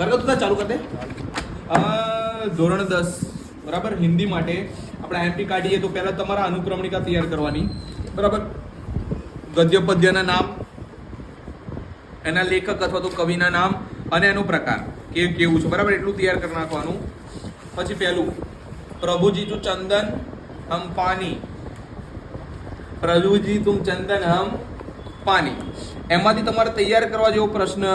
કરગત ચાલુ કરી દે. ધોરણ 10 બરાબર હિન્દી માટે આપણે એમપી કાઢીએ તો પહેલા તમારા અનુક્રમણિકા તૈયાર કરવાની બરાબર. ગદ્ય પદ્યના નામ, એના લેખક અથવા તો કવિના નામ અને એનો પ્રકાર કેવું છે બરાબર, એટલું તૈયાર કરી નાખવાનું. પછી પહેલું પ્રભુજી તું ચંદન હમ પાણી, પ્રભુજી તુમ ચંદન હમ પાણી. એમાંથી તમારે તૈયાર કરવા જેવો પ્રશ્ન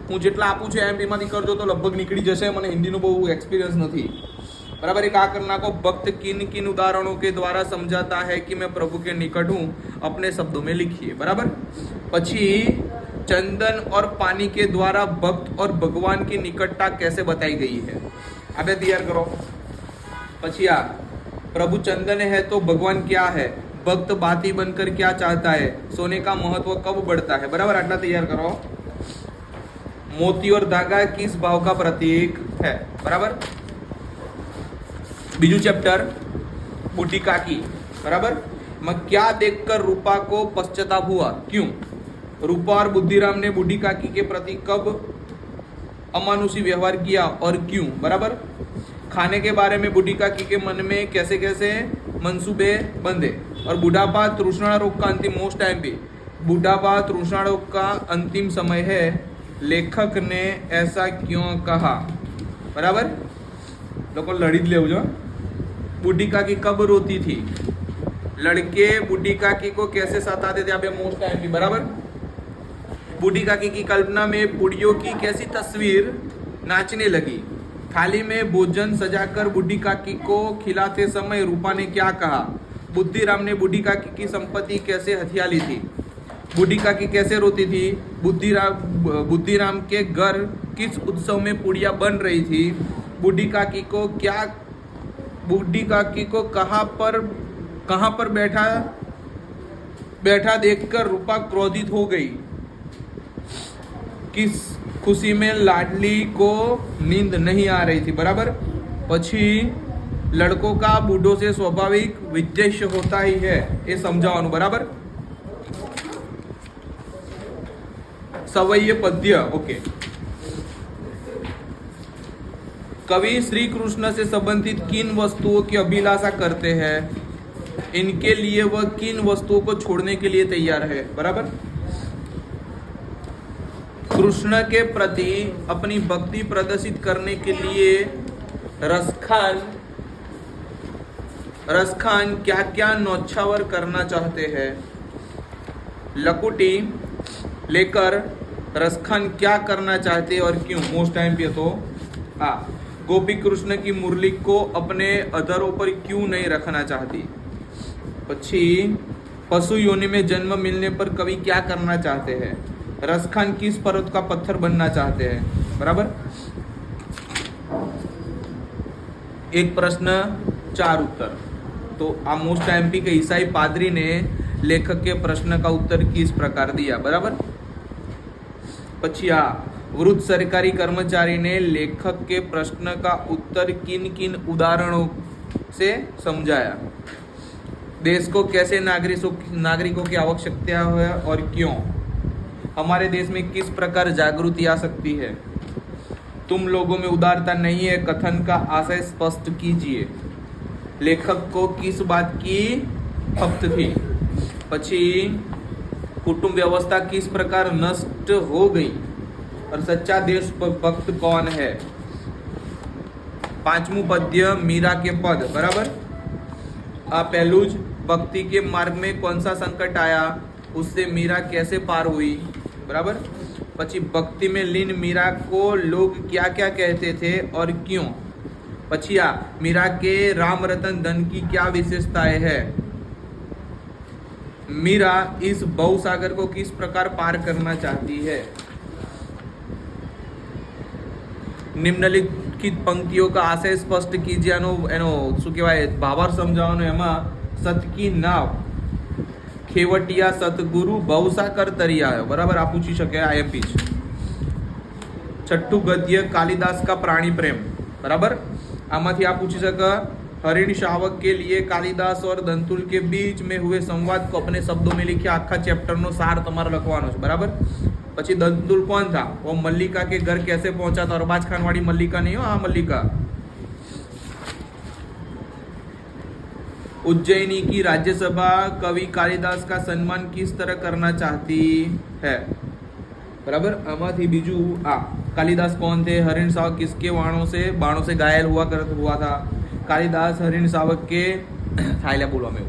હું જેટલા આપું છું એમ એમાંથી કરજો તો લગભગ નીકળી જશે. મને હિન્દીનો બહુ એક્સપિરિયન્સ નથી बराबर. एक आ कर नाको भक्त किन किन उदाहरणों के द्वारा समझाता है कि मैं प्रभु के निकट हूँ, अपने शब्दों में लिखिए बराबर. પછી चंदन और पानी के द्वारा भक्त और भगवान की निकटता कैसे बताई गई है, आप तैयार करो. પછી આ प्रभु चंदन है तो भगवान क्या है, भक्त बाती बनकर क्या चाहता है, सोने का महत्व कब बढ़ता है बराबर. आटला तैयार करो. मोती और धागा किस भाव का प्रतीक है बराबर. बीजू चैप्टर बूढ़ी काकी बराबर. मैं क्या देखकर रूपा को पश्चाताप हुआ, क्यों. रूपा और बुद्धिराम ने बूढ़ी काकी के प्रति कब अमानुषी व्यवहार किया और क्यों बराबर. खाने के बारे में बूढ़ी काकी के मन में कैसे कैसे मंसूबे बंधे. और बुढ़ापा तृष्णा रोग का अंतिम मोस्ट टाइम पे, बुढ़ापा तृष्णा रोग का अंतिम समय है, लेखक ने ऐसा क्यों कहा बराबर. लोग लड़ी ज लेवो. बूढ़ी काकी कब रोती थी, लड़के बूढ़ी काकी को कैसे सताते थे, अभी मोस्ट टाइम भी बराबर. बूढ़ी काकी की कल्पना में बुढ़ियों की कैसी तस्वीर नाचने लगी. थाली में भोजन सजाकर बूढ़ी काकी को खिलाते समय रूपा ने क्या कहा. बुद्धिराम ने बूढ़ी काकी की संपत्ति कैसे हथिया ली थी. बूढ़ी काकी कैसे रोती थी. बुद्धिराम के घर किस उत्सव में पुड़िया बन रही थी. बूढ़ी काकी को कहाँ पर बैठा देखकर रूपा क्रोधित हो गई. किस खुशी में लाडली को नींद नहीं आ रही थी बराबर. પછી लड़कों का बूढ़ों से स्वाभाविक विद्वेष होता ही है, ये समझाવાનું बराबर. सवय्य पद्य ओके. कवि श्री कृष्ण से संबंधित किन वस्तुओं की अभिलाषा करते हैं, इनके लिए वह किन वस्तुओं को छोड़ने के लिए तैयार है बराबर. कृष्ण के प्रति अपनी भक्ति प्रदर्शित करने के लिए रसखान क्या क्या नौछावर करना चाहते हैं. लकुटी लेकर रसखान क्या करना चाहते और क्यों. मोस्ट टाइम पे तो गोपी कृष्ण की मुरली को अपने अधरों पर क्यों नहीं रखना चाहती. પછી पशु योनि में जन्म मिलने पर कवि क्या करना चाहते हैं. रसखान किस पर्वत का पत्थर बनना चाहते हैं बराबर. एक प्रश्न 4 उत्तर. तो आ मोस्ट एमपी के ईसाई पादरी ने लेखक के प्रश्न का उत्तर किस प्रकार दिया बराबर. પછી આ वृद्ध सरकारी कर्मचारी ने लेखक के प्रश्न का उत्तर किन किन उदाहरणों से समझाया. देश को कैसे नागरिकों की आवश्यकता है और क्यों. हमारे देश में किस प्रकार जागृति आ सकती है. तुम लोगों में उदारता नहीं है कथन का आशय स्पष्ट कीजिए. लेखक को किस बात की खपत थी. પછી कुटुंब व्यवस्था किस प्रकार नष्ट हो गई और सच्चा देशभक्त कौन है. 5मुं पद्य मीरा के पद बराबर. आ पहलू ज भक्ति के मार्ग में कौन सा संकट आया, उससे मीरा कैसे पार हुई बराबर. પછી भक्ति में लीन मीरा को लोग क्या क्या कहते थे और क्यों. પછી आ मीरा के राम रतन धन की क्या विशेषताएं है. मीरा इस भवसागर को किस प्रकार पार करना चाहती है. निम्नलिखित पंक्तियों का आशय स्पष्ट कीजिए. એનો શું કહેવાય ભાવાર્થ સમજાવવાનો. એમાં સત की नाव ખેવટિયા સતગુરુ ભવસાગર તરી આવ્યો બરાબર. આ પૂછી શકે આઈએમપી. છઠ્ઠું ગદ્ય કાલિદાસ का प्राणी प्रेम બરાબર. આમાંથી આ પૂછી શકે हरिण शावक के लिए कालिदास और दंतुल के बीच में हुए संवाद को अपने शब्दों में लिखे आखा चैप्टर नो सार તમારે લખવાનો છે બરાબર। પછી દંતુલ કોણ था वो मल्लिका के घर कैसे पहुंचा था अरबाज खान वाली मल्लिका नहीं हो हाँ मल्लिका। उज्जैनी की राज्यसभा कवि कालिदास का सम्मान किस तरह करना चाहती है बराबर। आमाथी बीजू आ कालिदास कौन थे हरिण शावक किसके बाणों से घायल हुआ था। कालिदास हरिण शावक के थाईला बोलवा में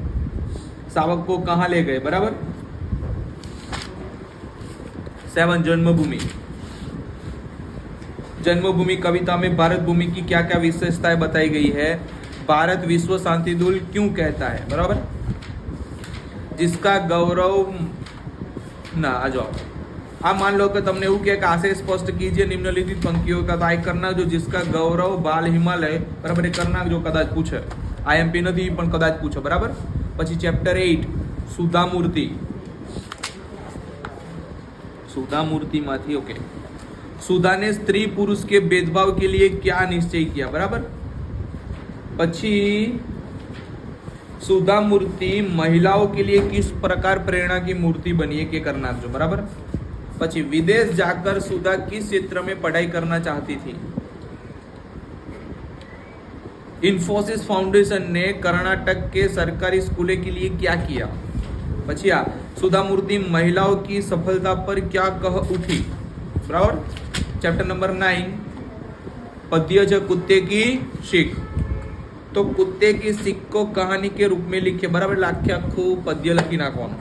शावक को कहाँ ले गए बराबर। 7 जन्मभूमि कविता में भारत भूमि की क्या क्या विशेषताएं बताई गई है। भारत विश्व शांति दूत क्यों कहता है बराबर। जिसका गौरव ना आ जाओ आप मान लो कि तुमने એવું કે આશે સ્પષ્ટ कीजिए निम्नलिखित पंक्तियों का तो આ करना जो जिसका गौरव बाल हिमालय बराबर એ करना जो कदाच पूछे आईएमपी નથી પણ कदाच पूछे बराबर। પછી ચેપ્ટર 8 सुधा मूर्ति माथी ओके। सुधा ने स्त्री पुरुष के भेदभाव के लिए क्या निश्चय किया बराबर। પછી सुधा मूर्ति महिलाओं के लिए किस प्रकार प्रेरणा की मूर्ति बनी है के करना जो बराबर। પછી विदेश जाकर सुधा किस क्षेत्र में पढ़ाई करना चाहती थी। इन्फोसिस फाउंडेशन ने कर्नाटक के सरकारी स्कूलों के लिए क्या किया। પછી આ सुधा मूर्ति महिलाओं की सफलता पर क्या कह उठी बराबर। चैप्टर नंबर 9 पद्य ज कुत्ते की सीख तो कुत्ते की सीख को कहानी के रूप में लिखे बराबर। आखे आखू पद्य लखी नाखवानुं।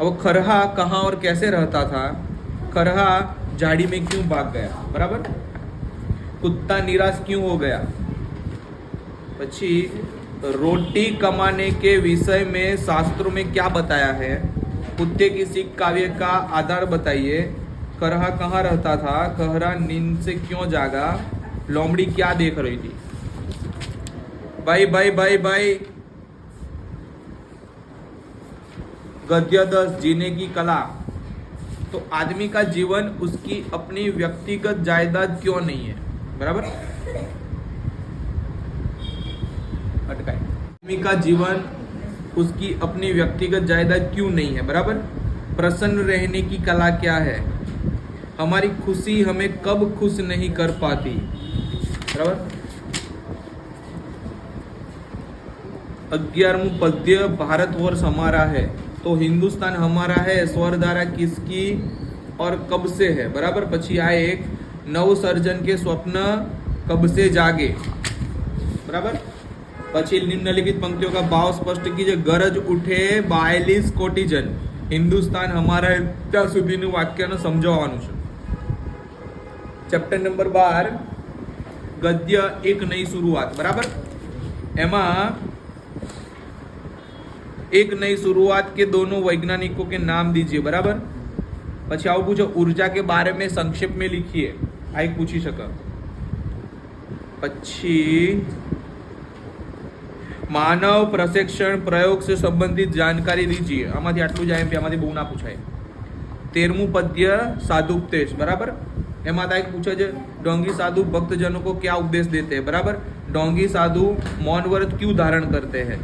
अब खरहा कहाँ और कैसे रहता था। खरहा झाड़ी में क्यों भाग गया बराबर। कुत्ता निराश क्यों हो गया। પછી रोटी कमाने के विषय में शास्त्रों में क्या बताया है। कुत्ते की सीख काव्य का आधार बताइए। खरहा कहाँ रहता था। खहरा नींद से क्यों जागा। लोमड़ी क्या देख रही थी। भाई भाई भाई भाई गद्य 10 जीने की कला तो आदमी का जीवन उसकी अपनी व्यक्तिगत जायदाद क्यों नहीं है बराबर। आदमी का जीवन उसकी अपनी व्यक्तिगत जायदाद क्यों नहीं है बराबर। प्रसन्न रहने की कला क्या है। हमारी खुशी हमें कब खुश नहीं कर पाती बराबर। 11वां पद्य भारतवर्ष हमारा है तो हिंदुस्तान हमारा है स्वरधारा किसकी और कब से है बराबर। પછી આ એક नव सर्जन के स्वप्न कब से जागे बराबर। પછી निम्नलिखित पंक्तियों का भाव स्पष्ट कीजिए। गरज उठे 42 कोटी जन हिंदुस्तान हमारा है ત્યાં સુધીનું વાક્યને સમજાવવાનું છે। ચેપ્ટર નંબર 12 ગદ્ય એક નઈ શરૂઆત બરાબર। એમાં एक नई शुरुआत के दोनों वैज्ञानिकों के नाम दीजिए बराबर। પછી આવું પૂછો ऊर्जा के बारे में संक्षेप में लिखिए આ એક પૂછી શકે। પછી मानव प्रशिक्षण प्रयोग से संबंधित जानकारी दीजिए આમાંથી આટલું જ આઈએમપી આમાંથી બહુ ના પૂછાય। 13મું पद्य साधुपदेश बराबर। એમાં એક પૂછે છે डोंगी साधु भक्तजनों को क्या उपदेश देते हैं बराबर। डोंगी साधु मौन व्रत क्यों धारण करते हैं।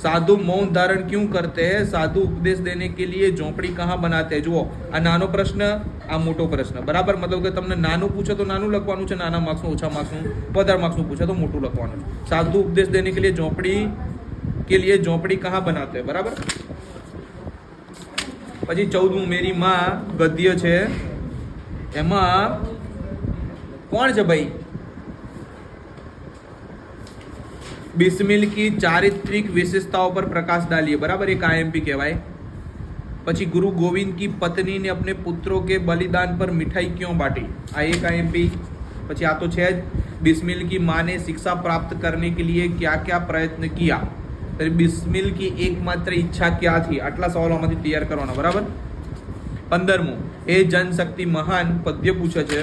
साधु मौन धारण क्यों करते हैं। साधु उपदेश देने के लिए झोपड़ी कहाँ बनाते हैं। जुओ आ नानो प्रश्न आ मोटो प्रश्न बराबर। मतलब कि तमने नानु पूछे तो नानु लखवानुं छे नाना मार्क्स ओछा मार्क्स वधारे मार्क्स पूछे तो मोटू लखवानुं। साधु उपदेश देने के लिए झोपड़ी कहाँ बनाते हैं बराबर। પછી 14મું मेरी माँ गद्य छे एमां कोण छे भाई। बिस्मिल की चारित्रिक विशेषताओं पर प्रकाश डालिए बराबर। एक आईएमपी कहवाय। પછી गुरु गोविंद की पत्नी ने अपने पुत्रों के बलिदान पर मिठाई क्यों बांटी आ एक आईएमपी। પછી આ તો છે જ बिस्मिल की माँ ने शिक्षा प्राप्त करने के लिए क्या क्या प्रयत्न किया। तो बिस्मिल की एकमात्र इच्छा क्या थी। आटला सवालों तैयार करवाना बराबर। 15મું ए जनशक्ति महान पद्य पूछे छे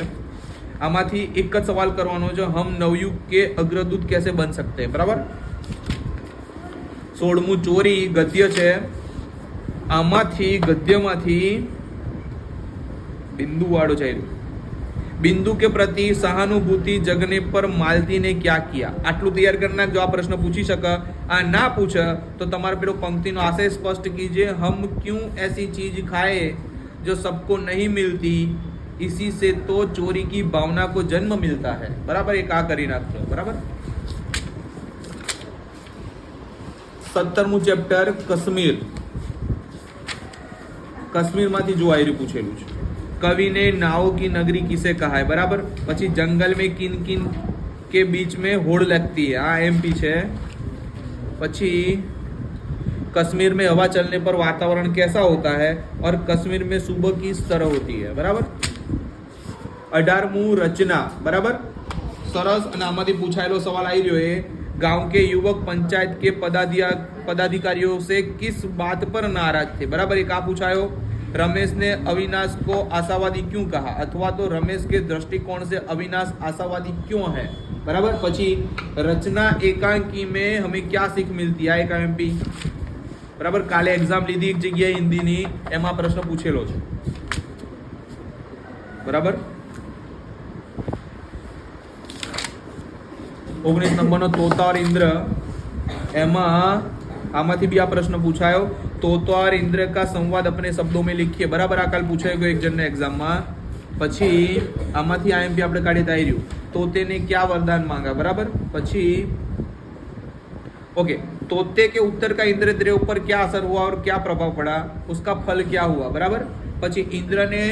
आमाथी एक ज सवाल करवानो जो हम नवयुग के अग्रदूत कैसे बन सकते हैं बराबर। 16મું चोरी गद्य छे आमाथी गद्यमाथी बिंदु वाळो चाहिए बिंदु के प्रति सहानुभूति जगने पर मालती ने क्या किया? आटलू तैयार करना जो आ प्रश्न पूछी सके। आ ना पूछे तो तुम्हारे पेलो पंक्तिनो आशय स्पष्ट कीजिए। हम क्यों ऐसी चीज खाए जो सबको नहीं मिलती, इसी से तो चोरी की भावना को जन्म मिलता है। बराबर, एक आ करी नाखो। बराबर। 17मुं चैप्टर कश्मीर। कश्मीर मांथी जो आयरु पूछेलू छे। कवि ने नाव की नगरी किसे कहा है? बराबर। पछी जंगल में किन किन के बीच में होड़ लगती है? आ एमपी छे। पछी कश्मीर में हवा चलने पर वातावरण कैसा होता है और कश्मीर में सुबह किस तरह होती है? बराबर। 18मुं रचना। बराबर, सरस। અને આમાંથી પૂછાયેલો સવાલ આવી રહ્યો है, गांव के युवक पंचायत के पदाधिकारियों से किस बात पर नाराज थे? बराबर, एक आ पूछायो। रमेश ने अविनाश को आशावादी क्यों कहा, अथवा तो रमेश के दृष्टिकोण से अविनाश आशावादी क्यों है? बराबर। पछी रचना एकांकी में हमें क्या सीख मिलती है? एक एमपी। बराबर, काले एग्जाम लीधी एक जगह हिंदी नी, एमा प्रश्न पूछेलो छे। बराबर। 19 नंबर नो तोता और इंद्र, एमा आमाथी भी आ प्रश्न पूछायो। तोता और इंद्र का संवाद अपने शब्दों में लिखिए। बराबर, आ काल पूछायो एक जन ने एग्जाम में। पछी आमाथी आईएमपी आपणे काढी तार्યું। तोते ने क्या वरदान मांगा? बराबर। पछी ओके, तोते के उत्तर का इंद्र देव पर क्या असर हुआ और क्या प्रभाव पड़ा, उसका फल क्या हुआ? बराबर। पछी इंद्र ने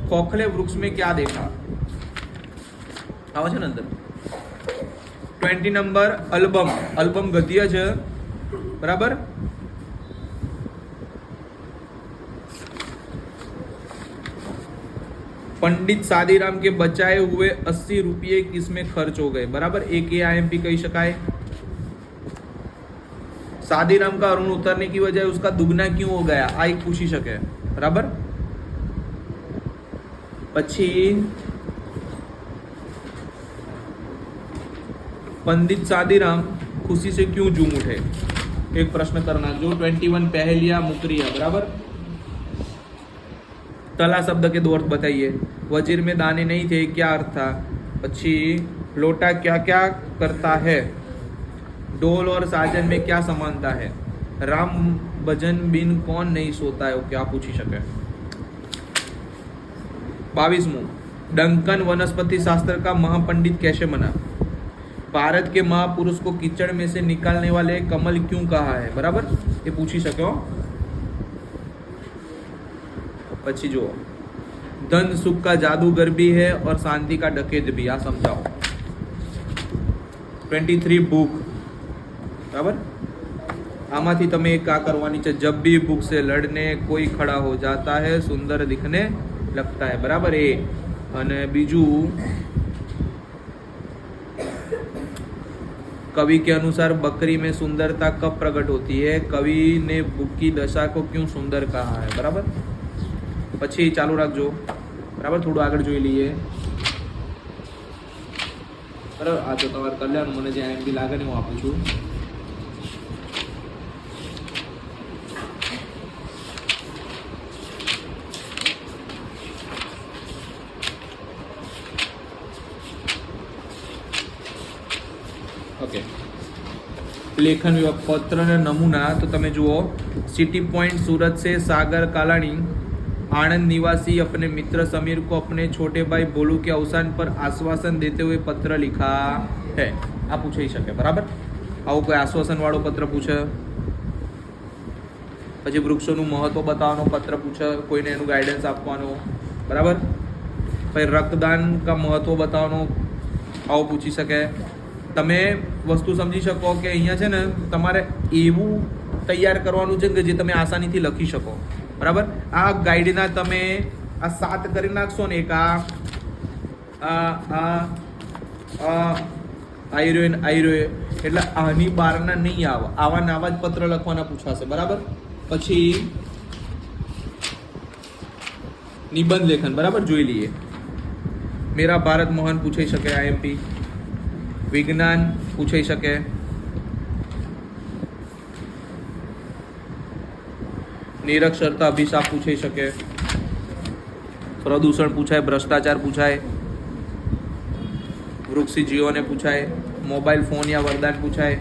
खोखले वृक्ष में क्या देखा? आवे छे ने अंदर। 20 नंबर अल्बम। अल्बम गद्य छे। बराबर। पंडित सादीराम के बचाए हुए 80 रुपये किसमें खर्च हो गए? बराबर, एक ये आईएमपी कही शकाय। सादीराम का ऋण उतरने की वजह उसका दुगना क्यों हो गया? आ एक पूछी सके। बराबर। पछी पंडित सादीराम खुशी से क्यों झूम उठे? एक प्रश्न करना जो 21 पहलिया मुकरिया। बराबर। तला शब्द के दो अर्थ बताइए। वजीर में दाने नहीं थे, क्या अर्थ था? पछी लोटा क्या क्या करता है? डोल और साजन में क्या समानता है? राम भजन बिन कौन नहीं सोता है? क्या पूछी सके। 22मुं डंकन वनस्पति शास्त्र का महापंडित कैसे बना? भारत के महापुरुष को कीचड़ में से निकालने वाले कमल क्यों कहा है? बराबर, ये पूछी सको। पछी जो धन सुख का जादूगर भी है और शांति का डकैत भी, आ समझाओ। 23 बुक। बराबर। आमाथी तमे एक का करवानी है। जब भी बुक से लड़ने कोई खड़ा हो जाता है सुंदर दिखने लगता है। बराबर। ए अने बीजू कवि के अनुसार बकरी में सुंदरता कब प्रकट होती है? कवि ने बुक की दशा को क्यों सुंदर कहा है? बराबर। पछी चालू रखो। बराबर, थोड़ा आगे જોઈ લઈએ। बराबर, आ तो તમાર કલ્યાણ મને જે એમપી લાગે ને હું આપું છું। ओके, लेखन पत्र ने नमूना तो तमे जुओ। सिटी पॉइंट सूरत से सागर कालानी आनंद निवासी अपने मित्र समीर को अपने छोटे भाई भोलू के अवसान पर आश्वासन देते हुए पत्र लिखा है। आ पूछी सके। बराबर। आवो कोई आश्वासन वाळो पत्र पूछे। पछी वृक्षों महत्व बतावવાનો पत्र पूछे, कोईने एनु गाइडन्स आपवानो। बराबर। पछी रक्तदान का महत्व बतावવાનો आवो पूछी सके। तमे वस्तु समझी शको कि अहींया छे ने तमारे एवुं तैयार करवानुं छे के जे तमे आसानीथी लखी शको। बराबर। आ गाइडना तमे आ 7 करी नाखशो ने। एक आयरो એટલે આની બહારના નહીં આવા નવા જ પત્ર લખવાના પૂછાશે। બરાબર। પછી નિબંધ લેખન। બરાબર, જોઈ લઈએ। मेरा भारत महान पूछी सके आईएमपी। विज्ञान पूछी सके। निरक्षरता अभिशाप पूछी सके। प्रदूषण पूछाय, भ्रष्टाचार पूछाय, વૃક્ષી જીવોને પૂછાય, મોબાઈલ ફોન યા વરદાન પૂછાય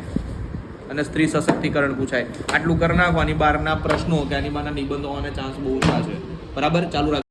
અને સ્ત્રી સશક્તિકરણ પૂછાય. આટલું કરી નાખો. આની બહારના પ્રશ્નો કે આની બહારના નિબંધો આવવાના ચાન્સ બહુ ઓછા છે. બરાબર, ચાલુ રાખ.